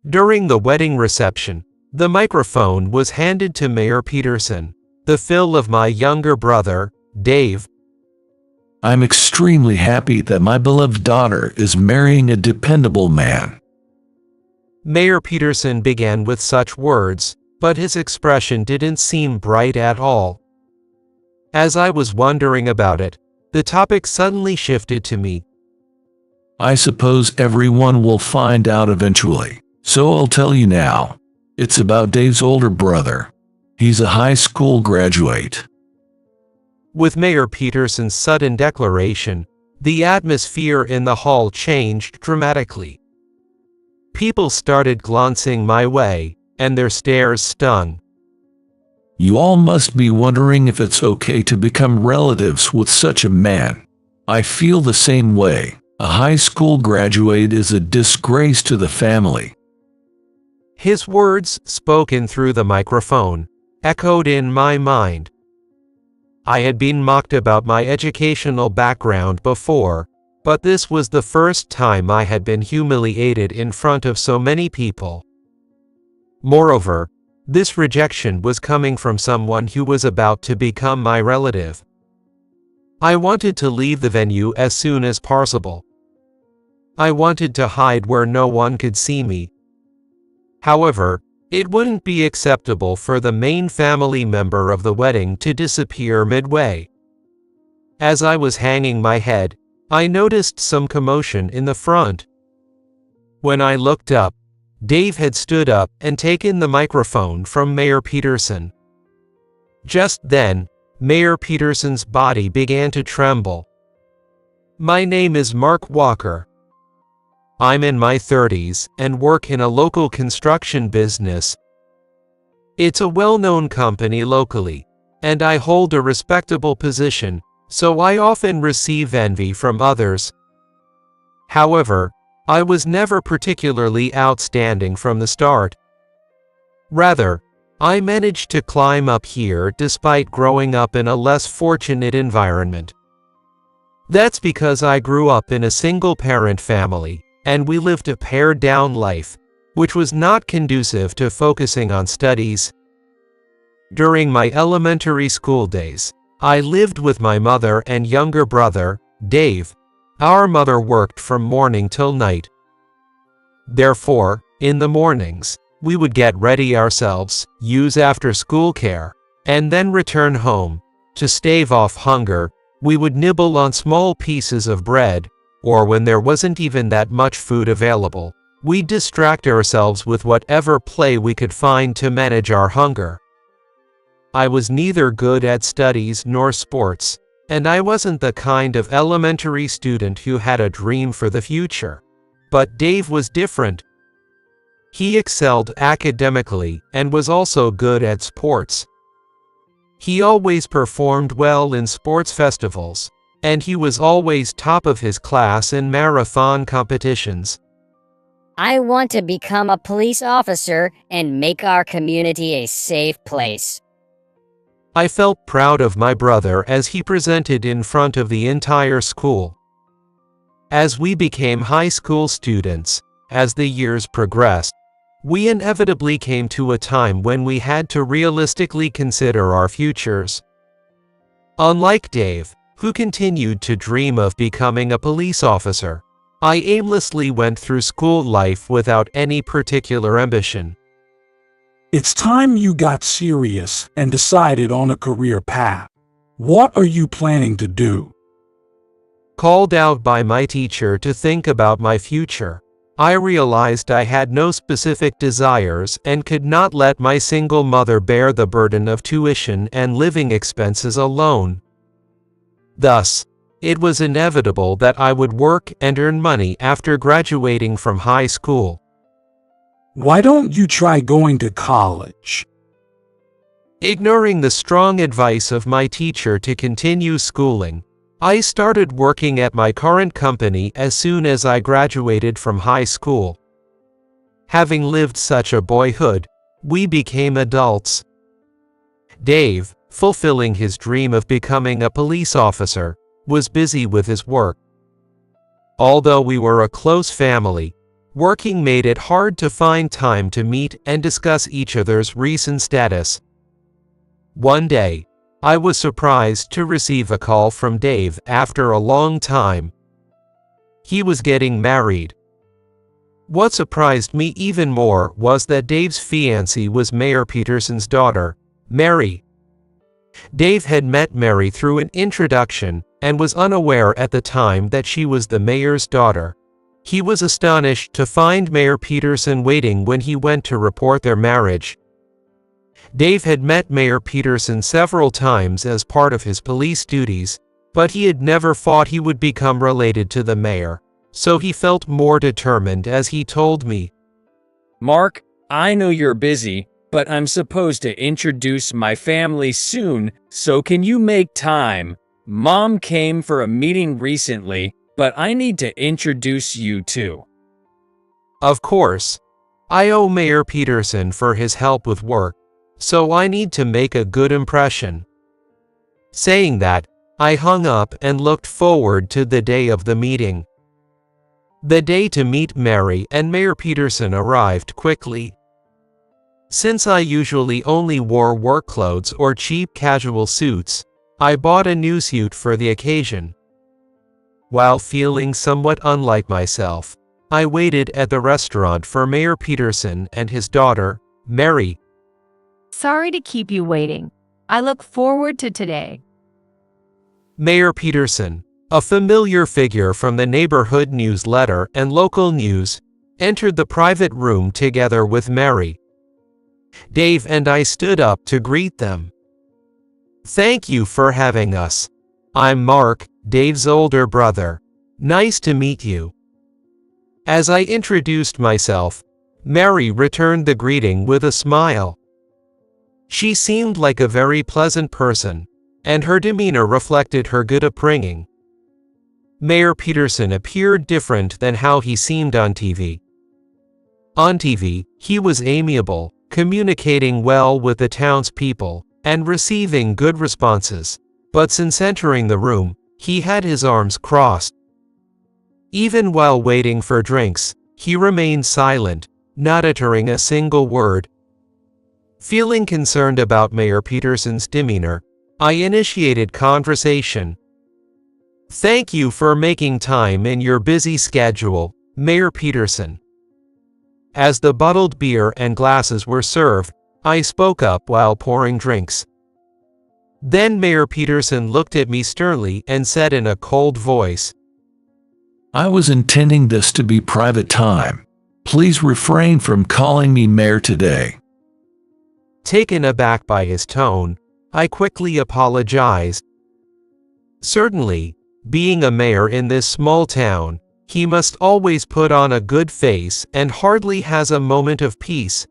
During the wedding reception, the microphone was handed to Mayor Peterson, the FIL of my younger brother, Dave. I'm extremely happy that my beloved daughter is marrying a dependable man. Mayor Peterson began with such words, but his expression didn't seem bright at all. As I was wondering about it, the topic suddenly shifted to me. I suppose everyone will find out eventually, so I'll tell you now. It's about Dave's older brother. He's a high school graduate. With Mayor Peterson's sudden declaration, the atmosphere in the hall changed dramatically. People started glancing my way, and their stares stung. You all must be wondering if it's okay to become relatives with such a man. I feel the same way. A high school graduate is a disgrace to the family. His words, spoken through the microphone, echoed in my mind. I had been mocked about my educational background before, but this was the first time I had been humiliated in front of so many people. Moreover, this rejection was coming from someone who was about to become my relative. I wanted to leave the venue as soon as possible. I wanted to hide where no one could see me. However, it wouldn't be acceptable for the main family member of the wedding to disappear midway. As I was hanging my head, I noticed some commotion in the front. When I looked up, Dave had stood up and taken the microphone from Mayor Peterson. Just then, Mayor Peterson's body began to tremble. My name is Mark Walker. I'm in my 30s and work in a local construction business. It's a well-known company locally, and I hold a respectable position, so I often receive envy from others. However, I was never particularly outstanding from the start. Rather, I managed to climb up here despite growing up in a less fortunate environment. That's because I grew up in a single-parent family, and we lived a pared-down life, which was not conducive to focusing on studies. During my elementary school days, I lived with my mother and younger brother, Dave. Our mother worked from morning till night. Therefore, in the mornings, we would get ready ourselves, use after-school care, and then return home. To stave off hunger, we would nibble on small pieces of bread, or when there wasn't even that much food available, we'd distract ourselves with whatever play we could find to manage our hunger. I was neither good at studies nor sports, and I wasn't the kind of elementary student who had a dream for the future. But Dave was different. He excelled academically and was also good at sports. He always performed well in sports festivals, and he was always top of his class in marathon competitions. I want to become a police officer and make our community a safe place. I felt proud of my brother as he presented in front of the entire school. As we became high school students, as the years progressed, we inevitably came to a time when we had to realistically consider our futures. Unlike Dave, who continued to dream of becoming a police officer, I aimlessly went through school life without any particular ambition. It's time you got serious and decided on a career path. What are you planning to do? Called out by my teacher to think about my future, I realized I had no specific desires and could not let my single mother bear the burden of tuition and living expenses alone. Thus, it was inevitable that I would work and earn money after graduating from high school. Why don't you try going to college? Ignoring the strong advice of my teacher to continue schooling, I started working at my current company as soon as I graduated from high school. Having lived such a boyhood, we became adults. Dave, fulfilling his dream of becoming a police officer, was busy with his work. Although we were a close family, Working made it hard to find time to meet and discuss each other's recent status. One day, I was surprised to receive a call from Dave after a long time. He was getting married. What surprised me even more was that Dave's fiancée was Mayor Peterson's daughter, Mary. Dave had met Mary through an introduction and was unaware at the time that she was the mayor's daughter. He was astonished to find Mayor Peterson waiting when he went to report their marriage. Dave had met Mayor Peterson several times as part of his police duties, but he had never thought he would become related to the mayor, so he felt more determined as he told me, "Mark, I know you're busy, but I'm supposed to introduce my family soon, so can you make time? Mom came for a meeting recently, but I need to introduce you too." Of course, I owe Mayor Peterson for his help with work, so I need to make a good impression. Saying that, I hung up and looked forward to the day of the meeting. The day to meet Mary and Mayor Peterson arrived quickly. Since I usually only wore work clothes or cheap casual suits, I bought a new suit for the occasion. While feeling somewhat unlike myself, I waited at the restaurant for Mayor Peterson and his daughter, Mary. Sorry to keep you waiting. I look forward to today. Mayor Peterson, a familiar figure from the neighborhood newsletter and local news, entered the private room together with Mary. Dave and I stood up to greet them. "Thank you for having us. I'm Mark, Dave's older brother. Nice to meet you." As I introduced myself, Mary returned the greeting with a smile. She seemed like a very pleasant person, and her demeanor reflected her good upbringing. Mayor Peterson appeared different than how he seemed on TV. On TV, he was amiable, communicating well with the townspeople, and receiving good responses, but since entering the room, he had his arms crossed. Even while waiting for drinks, he remained silent, not uttering a single word. Feeling concerned about Mayor Peterson's demeanor, I initiated conversation. "Thank you for making time in your busy schedule, Mayor Peterson." As the bottled beer and glasses were served, I spoke up while pouring drinks. Then Mayor Peterson looked at me sternly and said in a cold voice, I was intending this to be private time. Please refrain from calling me mayor today. Taken aback by his tone, I quickly apologized. Certainly, being a mayor in this small town, he must always put on a good face and hardly has a moment of peace.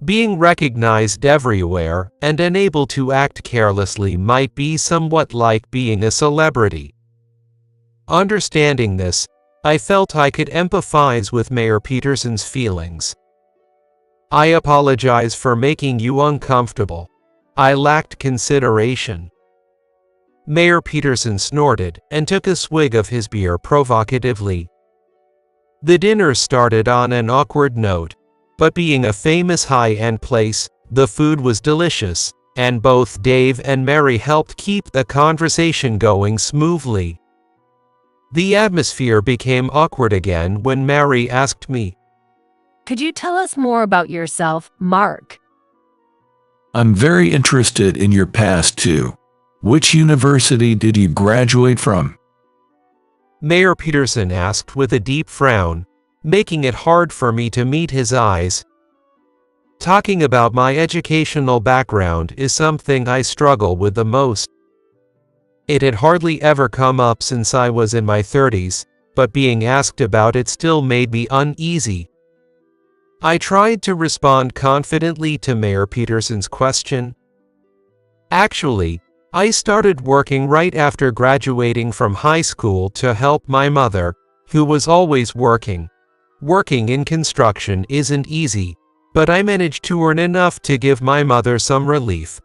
Being recognized everywhere and unable to act carelessly might be somewhat like being a celebrity. Understanding this, I felt I could empathize with Mayor Peterson's feelings. "I apologize for making you uncomfortable. I lacked consideration." Mayor Peterson snorted and took a swig of his beer provocatively. The dinner started on an awkward note, but being a famous high-end place, the food was delicious, and both Dave and Mary helped keep the conversation going smoothly. The atmosphere became awkward again when Mary asked me, Could you tell us more about yourself, Mark? I'm very interested in your past too. Which university did you graduate from? Mayor Peterson asked with a deep frown, making it hard for me to meet his eyes. Talking about my educational background is something I struggle with the most. It had hardly ever come up since I was in my 30s, but being asked about it still made me uneasy. I tried to respond confidently to Mayor Peterson's question. Actually, I started working right after graduating from high school to help my mother, who was always working. Working in construction isn't easy, but I managed to earn enough to give my mother some relief.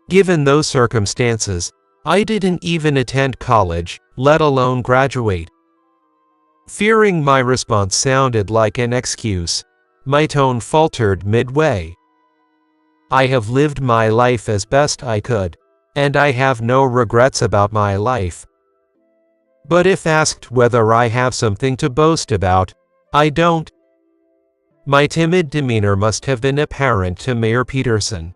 Given those circumstances, I didn't even attend college, let alone graduate. Fearing my response sounded like an excuse, my tone faltered midway. I have lived my life as best I could, and I have no regrets about my life. But if asked whether I have something to boast about, I don't. My timid demeanor must have been apparent to Mayor Peterson.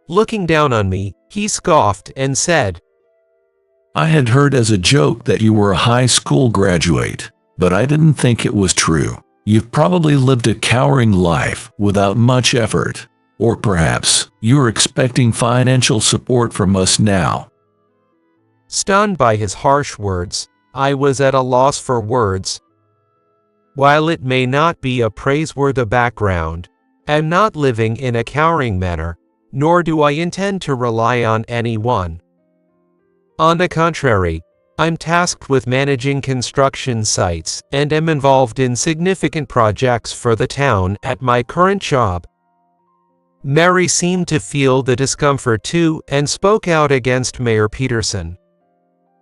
Looking down on me, he scoffed and said, I had heard as a joke that you were a high school graduate, but I didn't think it was true. You've probably lived a cowering life without much effort. Or perhaps you're expecting financial support from us now. Stunned by his harsh words, I was at a loss for words. While it may not be a praiseworthy background, I'm not living in a cowering manner, nor do I intend to rely on anyone. On the contrary, I'm tasked with managing construction sites and am involved in significant projects for the town at my current job. Mary seemed to feel the discomfort too and spoke out against Mayor Peterson.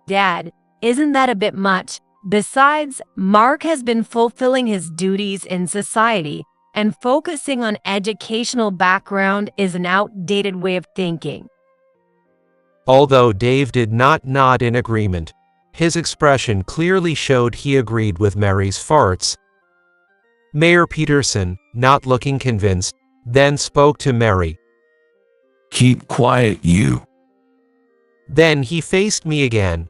Dad, isn't that a bit much? Besides, Mark has been fulfilling his duties in society, and focusing on educational background is an outdated way of thinking. Although Dave did not nod in agreement, his expression clearly showed he agreed with Mary's farts. Mayor Peterson, not looking convinced, then spoke to Mary. Keep quiet, you. Then he faced me again.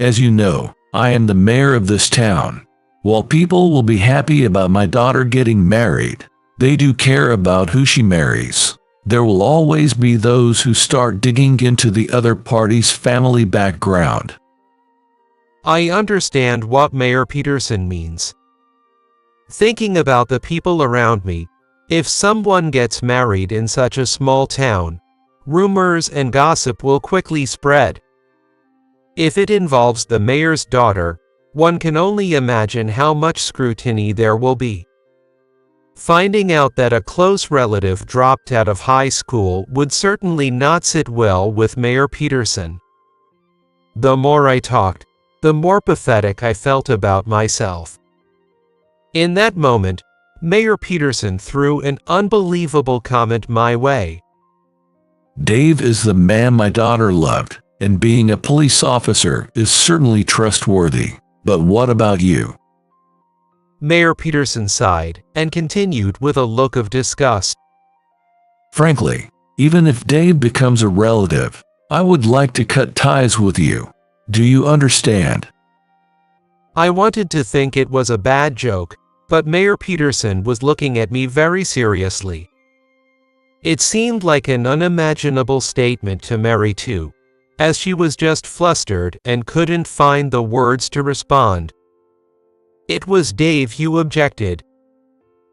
As you know, I am the mayor of this town. While people will be happy about my daughter getting married, they do care about who she marries. There will always be those who start digging into the other party's family background. I understand what Mayor Peterson means. Thinking about the people around me, if someone gets married in such a small town, rumors and gossip will quickly spread. If it involves the mayor's daughter, one can only imagine how much scrutiny there will be. Finding out that a close relative dropped out of high school would certainly not sit well with Mayor Peterson. The more I talked, the more pathetic I felt about myself. In that moment, Mayor Peterson threw an unbelievable comment my way. Dave is the man my daughter loved, and being a police officer is certainly trustworthy. But what about you? Mayor Peterson sighed and continued with a look of disgust. Frankly, even if Dave becomes a relative, I would like to cut ties with you. Do you understand? I wanted to think it was a bad joke, but Mayor Peterson was looking at me very seriously. It seemed like an unimaginable statement to Mary too, as she was just flustered and couldn't find the words to respond. It was Dave who objected.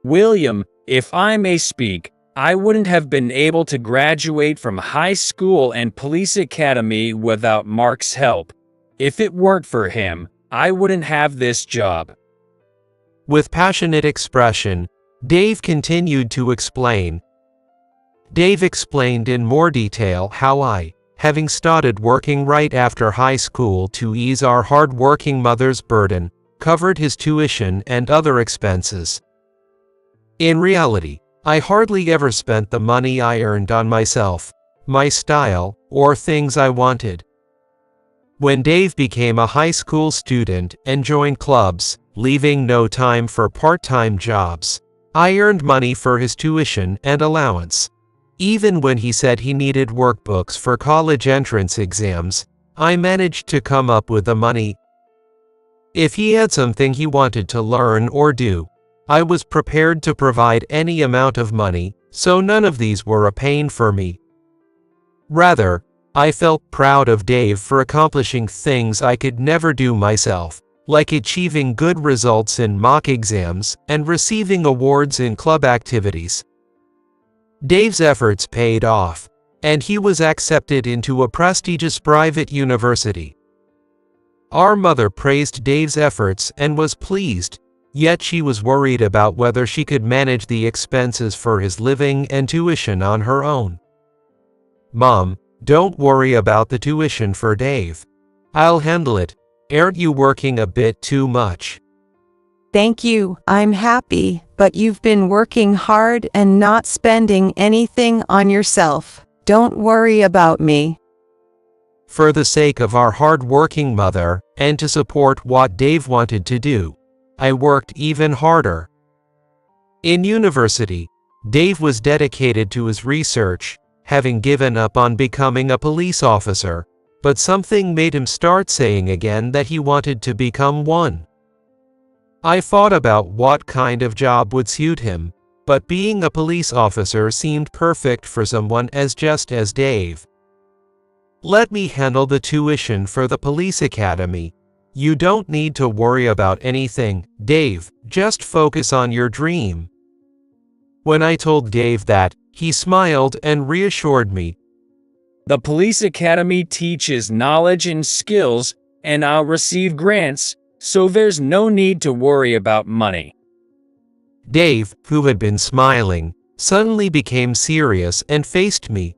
William, if I may speak, I wouldn't have been able to graduate from high school and police academy without Mark's help. If it weren't for him, I wouldn't have this job. With passionate expression, Dave continued to explain. Dave explained in more detail how I, having started working right after high school to ease our hard-working mother's burden, covered his tuition and other expenses. In reality, I hardly ever spent the money I earned on myself, my style, or things I wanted. When Dave became a high school student and joined clubs, leaving no time for part-time jobs, I earned money for his tuition and allowance. Even when he said he needed workbooks for college entrance exams, I managed to come up with the money. If he had something he wanted to learn or do, I was prepared to provide any amount of money, so none of these were a pain for me. Rather, I felt proud of Dave for accomplishing things I could never do myself, like achieving good results in mock exams and receiving awards in club activities. Dave's efforts paid off, and he was accepted into a prestigious private university. Our mother praised Dave's efforts and was pleased, yet she was worried about whether she could manage the expenses for his living and tuition on her own. "Mom, don't worry about the tuition for Dave. I'll handle it," Aren't you working a bit too much? Thank you, I'm happy, but you've been working hard and not spending anything on yourself. Don't worry about me. For the sake of our hard-working mother, and to support what Dave wanted to do, I worked even harder. In university, Dave was dedicated to his research, having given up on becoming a police officer, but something made him start saying again that he wanted to become one. I thought about what kind of job would suit him, but being a police officer seemed perfect for someone as Dave. Let me handle the tuition for the police academy. You don't need to worry about anything, Dave, just focus on your dream. When I told Dave that, he smiled and reassured me. The police academy teaches knowledge and skills, and I'll receive grants, so there's no need to worry about money. Dave, who had been smiling, suddenly became serious and faced me.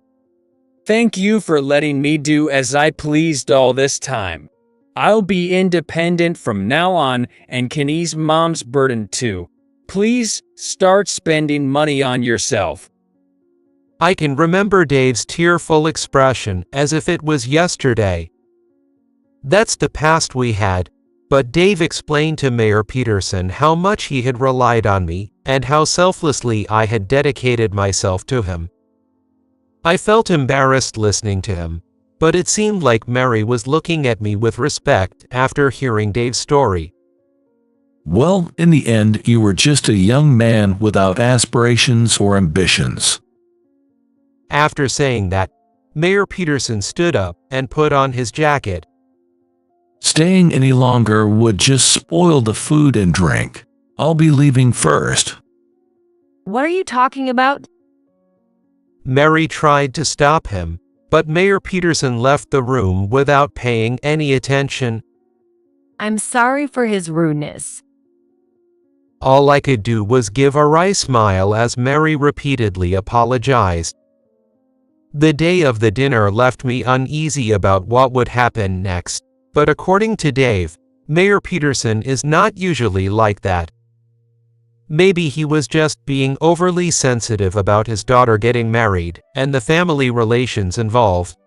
Thank you for letting me do as I pleased all this time. I'll be independent from now on and can ease Mom's burden too. Please, start spending money on yourself. I can remember Dave's tearful expression as if it was yesterday. That's the past we had, but Dave explained to Mayor Peterson how much he had relied on me and how selflessly I had dedicated myself to him. I felt embarrassed listening to him, but it seemed like Mary was looking at me with respect after hearing Dave's story. Well, in the end, you were just a young man without aspirations or ambitions. After saying that, Mayor Peterson stood up and put on his jacket. Staying any longer would just spoil the food and drink. I'll be leaving first. What are you talking about? Mary tried to stop him, but Mayor Peterson left the room without paying any attention. I'm sorry for his rudeness. All I could do was give a wry smile as Mary repeatedly apologized. The day of the dinner left me uneasy about what would happen next, but according to Dave, Mayor Peterson is not usually like that. Maybe he was just being overly sensitive about his daughter getting married and the family relations involved.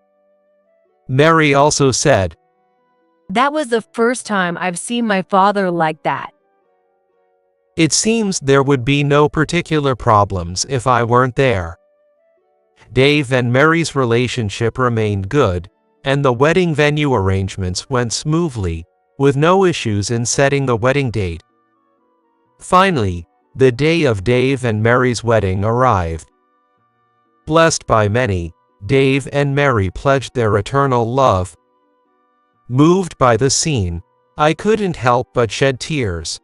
Mary also said, That was the first time I've seen my father like that. It seems there would be no particular problems if I weren't there. Dave and Mary's relationship remained good, and the wedding venue arrangements went smoothly, with no issues in setting the wedding date. Finally, the day of Dave and Mary's wedding arrived. Blessed by many, Dave and Mary pledged their eternal love. Moved by the scene, I couldn't help but shed tears.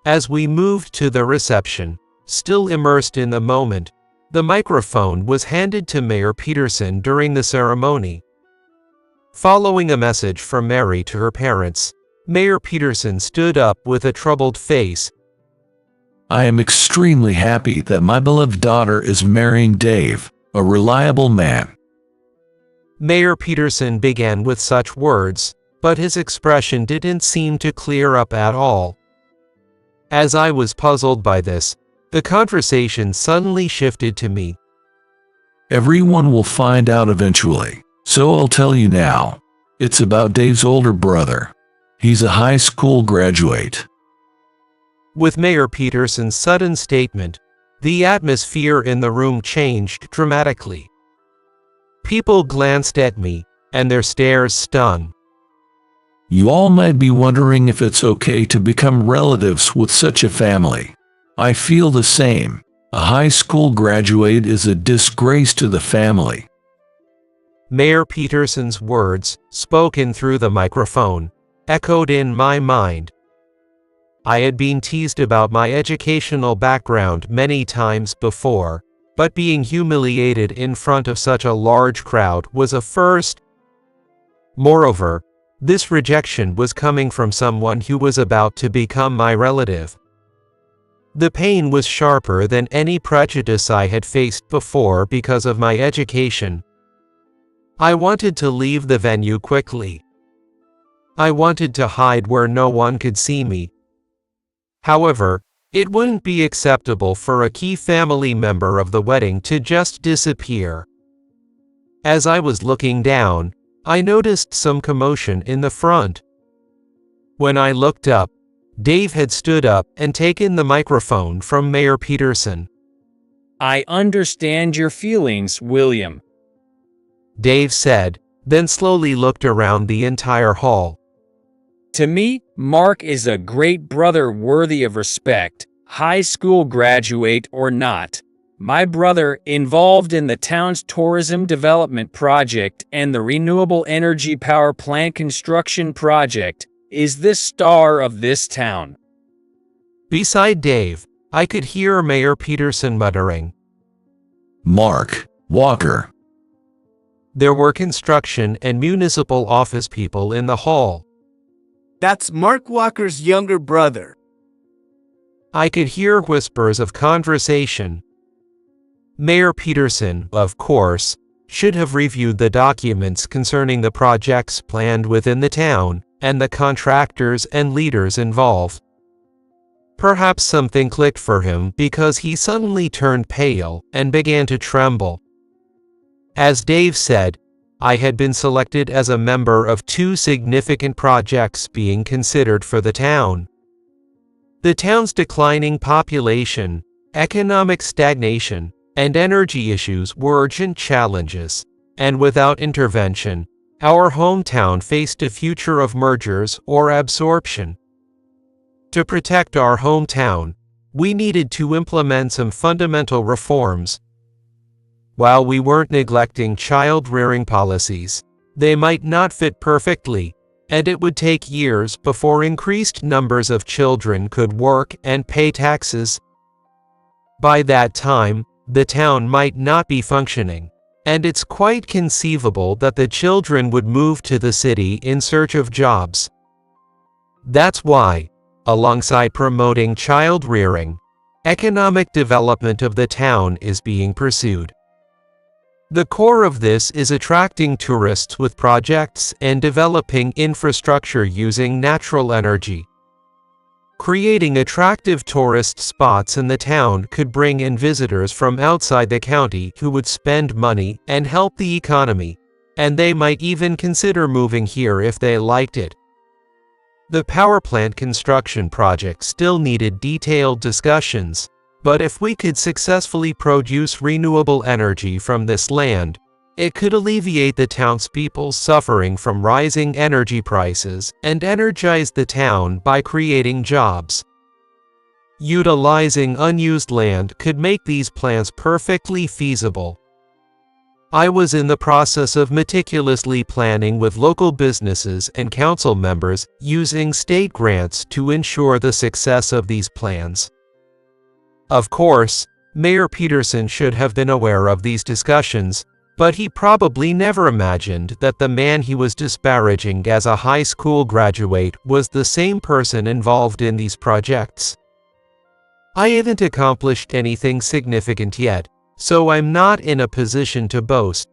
As we moved to the reception, still immersed in the moment, the microphone was handed to Mayor Peterson during the ceremony. Following a message from Mary to her parents, Mayor Peterson stood up with a troubled face. I am extremely happy that my beloved daughter is marrying Dave, a reliable man. Mayor Peterson began with such words, but his expression didn't seem to clear up at all. As I was puzzled by this, the conversation suddenly shifted to me. Everyone will find out eventually, so I'll tell you now. It's about Dave's older brother. He's a high school graduate. With Mayor Peterson's sudden statement, the atmosphere in the room changed dramatically. People glanced at me, and their stares stung. You all might be wondering if it's okay to become relatives with such a family. I feel the same. A high school graduate is a disgrace to the family. Mayor Peterson's words, spoken through the microphone, echoed in my mind. I had been teased about my educational background many times before, but being humiliated in front of such a large crowd was a first. Moreover, this rejection was coming from someone who was about to become my relative. The pain was sharper than any prejudice I had faced before because of my education. I wanted to leave the venue quickly. I wanted to hide where no one could see me. However, it wouldn't be acceptable for a key family member of the wedding to just disappear. As I was looking down, I noticed some commotion in the front. When I looked up, Dave had stood up and taken the microphone from Mayor Peterson. I understand your feelings, William. Dave said, then slowly looked around the entire hall. To me, Mark is a great brother worthy of respect, high school graduate or not. My brother, involved in the town's tourism development project and the renewable energy power plant construction project, is the star of this town. Beside Dave, I could hear Mayor Peterson muttering, Mark Walker. There were construction and municipal office people in the hall. That's Mark Walker's younger brother. I could hear whispers of conversation. Mayor Peterson, of course, should have reviewed the documents concerning the projects planned within the town and the contractors and leaders involved. Perhaps something clicked for him because he suddenly turned pale and began to tremble. As Dave said, I had been selected as a member of 2 significant projects being considered for the town. The town's declining population, economic stagnation, and energy issues were urgent challenges, and without intervention, our hometown faced a future of mergers or absorption. To protect our hometown, we needed to implement some fundamental reforms. While we weren't neglecting child-rearing policies, they might not fit perfectly, and it would take years before increased numbers of children could work and pay taxes. By that time, the town might not be functioning, and it's quite conceivable that the children would move to the city in search of jobs. That's why, alongside promoting child-rearing, economic development of the town is being pursued. The core of this is attracting tourists with projects and developing infrastructure using natural energy. Creating attractive tourist spots in the town could bring in visitors from outside the county who would spend money and help the economy, and they might even consider moving here if they liked it. The power plant construction project still needed detailed discussions, but if we could successfully produce renewable energy from this land, it could alleviate the townspeople's suffering from rising energy prices and energize the town by creating jobs. Utilizing unused land could make these plans perfectly feasible. I was in the process of meticulously planning with local businesses and council members using state grants to ensure the success of these plans. Of course, Mayor Peterson should have been aware of these discussions, but he probably never imagined that the man he was disparaging as a high school graduate was the same person involved in these projects. I haven't accomplished anything significant yet, so I'm not in a position to boast.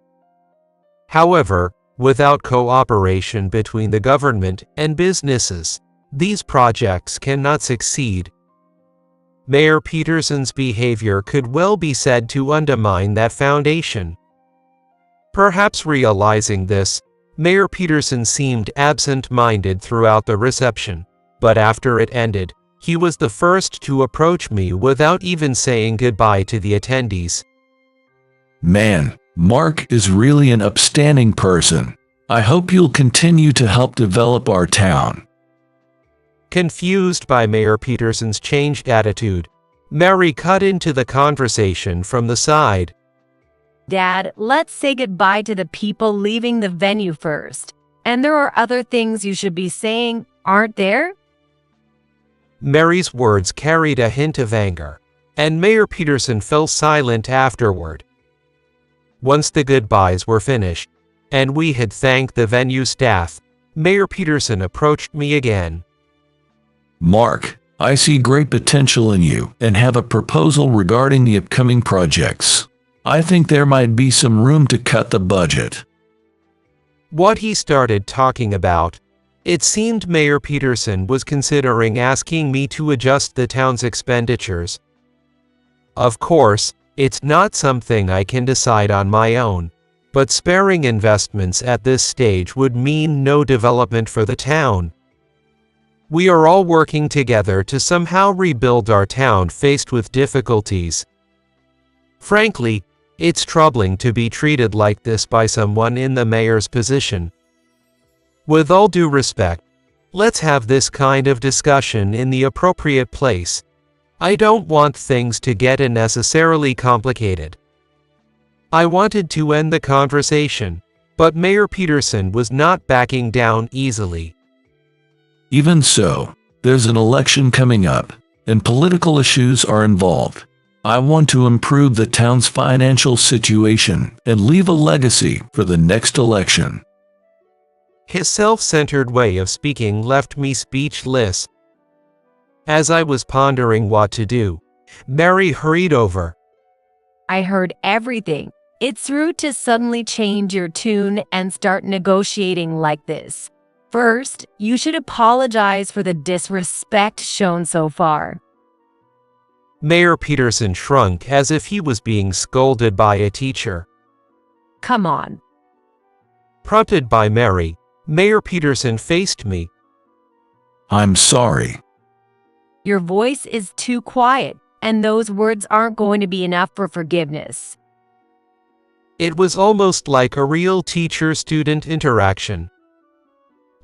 However, without cooperation between the government and businesses, these projects cannot succeed. Mayor Peterson's behavior could well be said to undermine that foundation. Perhaps realizing this, Mayor Peterson seemed absent-minded throughout the reception, but after it ended, he was the first to approach me without even saying goodbye to the attendees. Man, Mark is really an upstanding person. I hope you'll continue to help develop our town. Confused by Mayor Peterson's changed attitude, Mary cut into the conversation from the side. Dad, let's say goodbye to the people leaving the venue first. And there are other things you should be saying, aren't there? Mary's words carried a hint of anger, and Mayor Peterson fell silent afterward. Once the goodbyes were finished, and we had thanked the venue staff, Mayor Peterson approached me again. Mark, I see great potential in you and have a proposal regarding the upcoming projects. I think there might be some room to cut the budget. What he started talking about? It seemed Mayor Peterson was considering asking me to adjust the town's expenditures. Of course, it's not something I can decide on my own, but sparing investments at this stage would mean no development for the town. We are all working together to somehow rebuild our town faced with difficulties. Frankly, it's troubling to be treated like this by someone in the mayor's position. With all due respect, let's have this kind of discussion in the appropriate place. I don't want things to get unnecessarily complicated. I wanted to end the conversation, but Mayor Peterson was not backing down easily. Even so, there's an election coming up, and political issues are involved. I want to improve the town's financial situation and leave a legacy for the next election. His self-centered way of speaking left me speechless. As I was pondering what to do, Mary hurried over. I heard everything. It's rude to suddenly change your tune and start negotiating like this. First, you should apologize for the disrespect shown so far. Mayor Peterson shrunk as if he was being scolded by a teacher. Come on. Prompted by Mary, Mayor Peterson faced me. I'm sorry. Your voice is too quiet, and those words aren't going to be enough for forgiveness. It was almost like a real teacher-student interaction.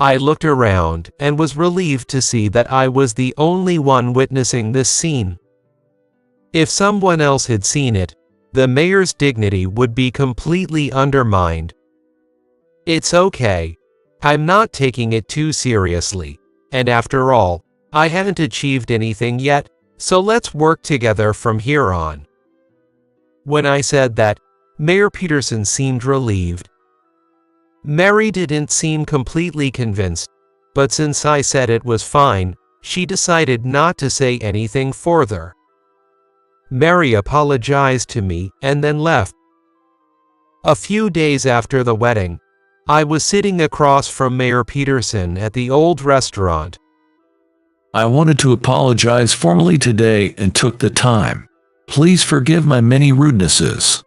I looked around and was relieved to see that I was the only one witnessing this scene. If someone else had seen it, the mayor's dignity would be completely undermined. It's okay. I'm not taking it too seriously, and after all, I haven't achieved anything yet, so let's work together from here on. When I said that, Mayor Peterson seemed relieved. Mary didn't seem completely convinced, but since I said it was fine, she decided not to say anything further. Mary apologized to me and then left. A few days after the wedding, I was sitting across from Mayor Peterson at the old restaurant. I wanted to apologize formally today and took the time. Please forgive my many rudenesses.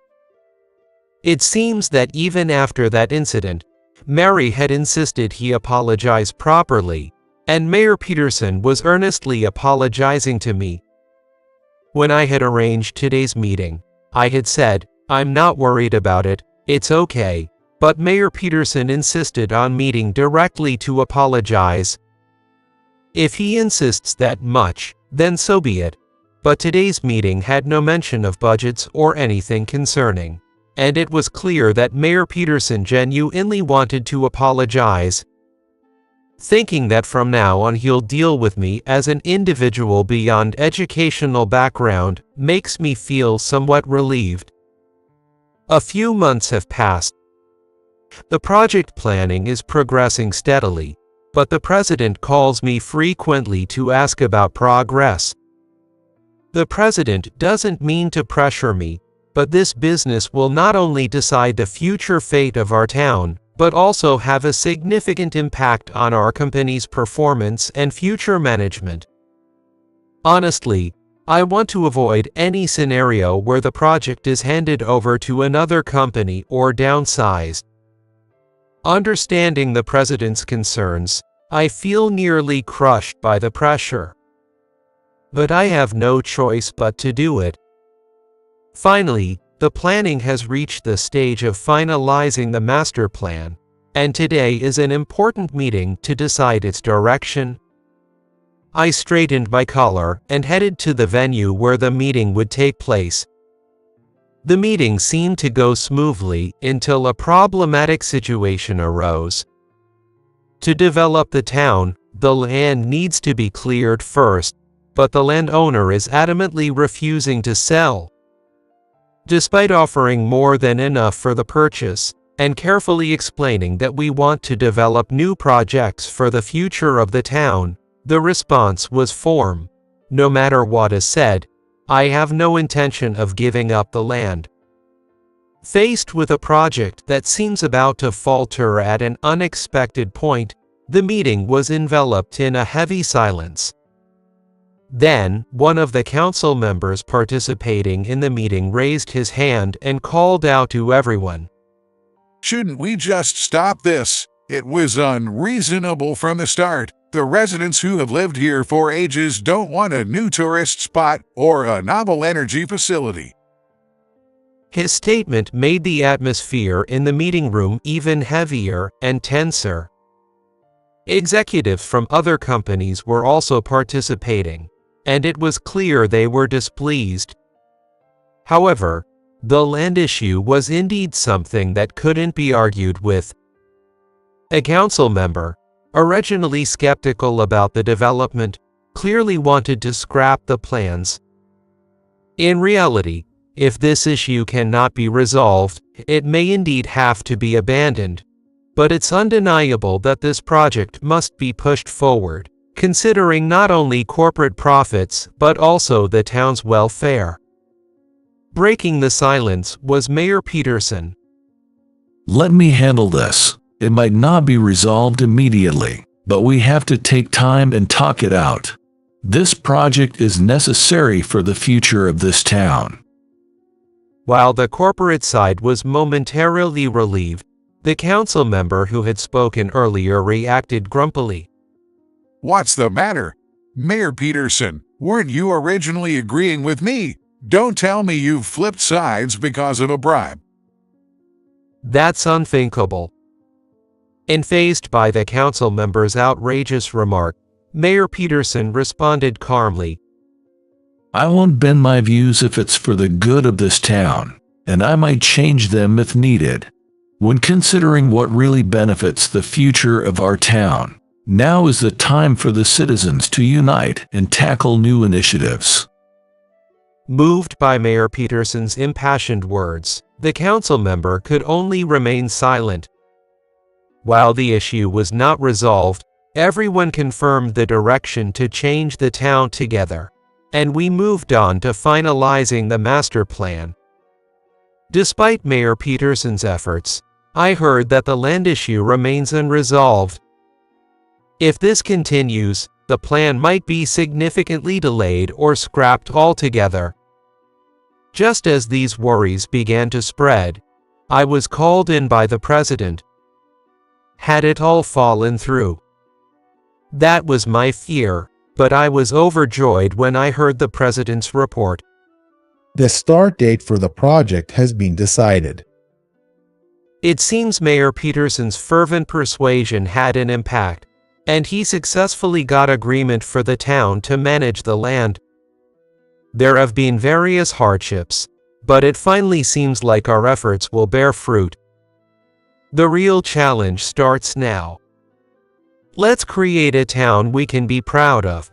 It seems that even after that incident, Mary had insisted he apologize properly, and Mayor Peterson was earnestly apologizing to me. When I had arranged today's meeting, I had said, I'm not worried about it, it's okay, but Mayor Peterson insisted on meeting directly to apologize. If he insists that much, then so be it, but today's meeting had no mention of budgets or anything concerning, and it was clear that Mayor Peterson genuinely wanted to apologize. Thinking that from now on he'll deal with me as an individual beyond educational background makes me feel somewhat relieved. A few months have passed. The project planning is progressing steadily, but the president calls me frequently to ask about progress. The president doesn't mean to pressure me, but this business will not only decide the future fate of our town, but also have a significant impact on our company's performance and future management. Honestly, I want to avoid any scenario where the project is handed over to another company or downsized. Understanding the president's concerns, I feel nearly crushed by the pressure. But I have no choice but to do it. Finally, the planning has reached the stage of finalizing the master plan, and today is an important meeting to decide its direction. I straightened my collar and headed to the venue where the meeting would take place. The meeting seemed to go smoothly until a problematic situation arose. To develop the town, the land needs to be cleared first, but the landowner is adamantly refusing to sell. Despite offering more than enough for the purchase, and carefully explaining that we want to develop new projects for the future of the town, the response was firm. No matter what is said, I have no intention of giving up the land. Faced with a project that seems about to falter at an unexpected point, The meeting was enveloped in a heavy silence. Then, one of the council members participating in the meeting raised his hand and called out to everyone. Shouldn't we just stop this? It was unreasonable from the start. The residents who have lived here for ages don't want a new tourist spot or a novel energy facility. His statement made the atmosphere in the meeting room even heavier and tenser. Executives from other companies were also participating, and it was clear they were displeased. However, the land issue was indeed something that couldn't be argued with. A council member, originally skeptical about the development, clearly wanted to scrap the plans. In reality, if this issue cannot be resolved, it may indeed have to be abandoned. But it's undeniable that this project must be pushed forward, considering not only corporate profits but also the town's welfare. Breaking the silence was Mayor Peterson. Let me handle this. It might not be resolved immediately, but we have to take time and talk it out. This project is necessary for the future of this town. While the corporate side was momentarily relieved, the council member who had spoken earlier reacted grumpily. What's the matter? Mayor Peterson, weren't you originally agreeing with me? Don't tell me you've flipped sides because of a bribe. That's unthinkable. Enfazed by the council member's outrageous remark, Mayor Peterson responded calmly. I won't bend my views if it's for the good of this town, and I might change them if needed. When considering what really benefits the future of our town, now is the time for the citizens to unite and tackle new initiatives. Moved by Mayor Peterson's impassioned words, the council member could only remain silent. While the issue was not resolved, everyone confirmed the direction to change the town together, and we moved on to finalizing the master plan. Despite Mayor Peterson's efforts, I heard that the land issue remains unresolved. If this continues, the plan might be significantly delayed or scrapped altogether. Just as these worries began to spread, I was called in by the president. Had it all fallen through? That was my fear, but I was overjoyed when I heard the president's report. The start date for the project has been decided. It seems Mayor Peterson's fervent persuasion had an impact, and he successfully got agreement for the town to manage the land. There have been various hardships, but it finally seems like our efforts will bear fruit. The real challenge starts now. Let's create a town we can be proud of.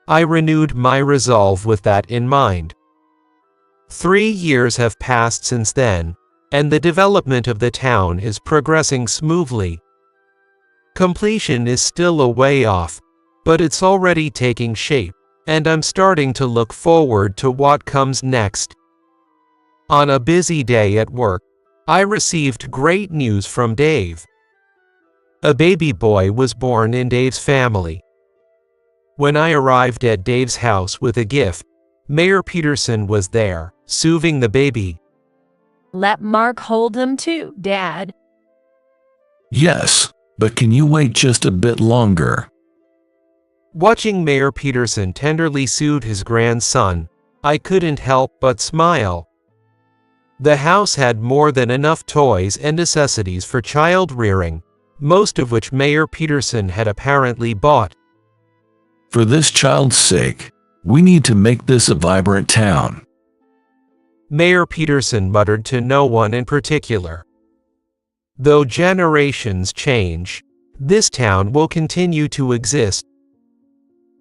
I renewed my resolve with that in mind. 3 years have passed since then, and the development of the town is progressing smoothly. Completion is still a way off, but it's already taking shape, and I'm starting to look forward to what comes next. On a busy day at work, I received great news from Dave. A baby boy was born in Dave's family. When I arrived at Dave's house with a gift, Mayor Peterson was there, soothing the baby. Let Mark hold him too, Dad. Yes, but can you wait just a bit longer? Watching Mayor Peterson tenderly soothe his grandson, I couldn't help but smile. The house had more than enough toys and necessities for child rearing, most of which Mayor Peterson had apparently bought. For this child's sake, we need to make this a vibrant town. Mayor Peterson muttered to no one in particular. Though generations change, this town will continue to exist.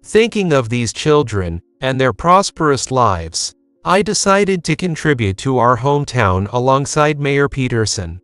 Thinking of these children and their prosperous lives, I decided to contribute to our hometown alongside Mayor Peterson.